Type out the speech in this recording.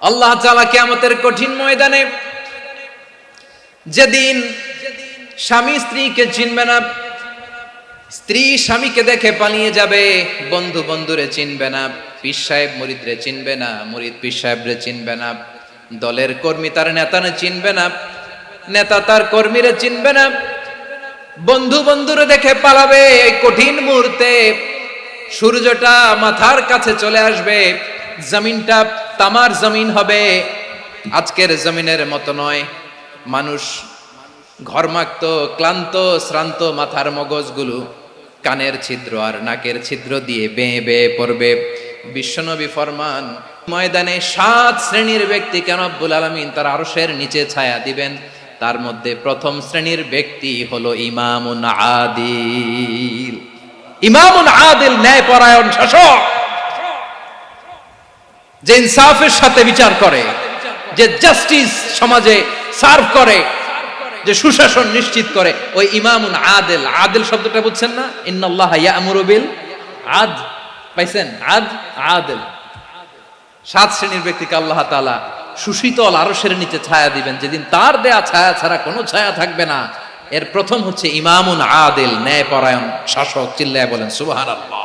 আল্লাহ তাআলা কিয়ামতের কঠিন ময়দানে, যেদিন স্বামী স্ত্রীকে চিনবে না, স্ত্রী স্বামীকে দেখে পালিয়ে যাবে, বন্ধু বন্ধুরে চিনবে না, পীর সাহেব মুরিদরে চিনবে না, মুরিদ পীর সাহেবরে চিনবে না, দলের কর্মী তার নেতারে চিনবে না, নেতা তার কর্মীরে চিনবে না, বন্ধু বন্ধুরে দেখে পালাবে। এই কঠিন মুহূর্তে সূর্যটা মাথার কাছে চলে আসবে, জমিনটা তামার জমিন হবে, আজকের জমিনের মতো নয়। মানুষ ঘর্মাক্ত, ক্লান্ত, শ্রান্ত মাথার মগজগুলো কানের ছিদ্র আর নাকের ছিদ্র দিয়ে বেয়ে বেয়ে পড়বে। বিশ্বনবী ফরমান, ময়দানে 7 শ্রেণীর ব্যক্তিকে রব্বুল আলামিন তার আরশের নিচে ছায়া দিবেন। তার মধ্যে প্রথম শ্রেণীর ব্যক্তি হলো ইমামুন আদিল। ইমামুন আদিল, ন্যায়পরায়ণ শাসক, যে ইনসাফের সাথে বিচার করে, যে জাস্টিস সমাজে সার্ভ করে, যে সুশাসন নিশ্চিত করে, ওই ইমামুন আদিল। আদিল শব্দটা বুঝছেন না? ইন্নাল্লাহা ইয়া'মুরু বিল আদল, পাইছেন? আদিল। 7 শ্রেণীর ব্যক্তিকে আল্লাহ তাআলা সুশীতল আরশের নিচে ছায়া দিবেন, যেদিন তার দেয়া ছায়া ছাড়া কোনো ছায়া থাকবে না। এর প্রথম হচ্ছে ইমামুন আদিল, ন্যায়পরায়ণ শাসক। চিল্লায় বলেন সুবহানাল্লাহ।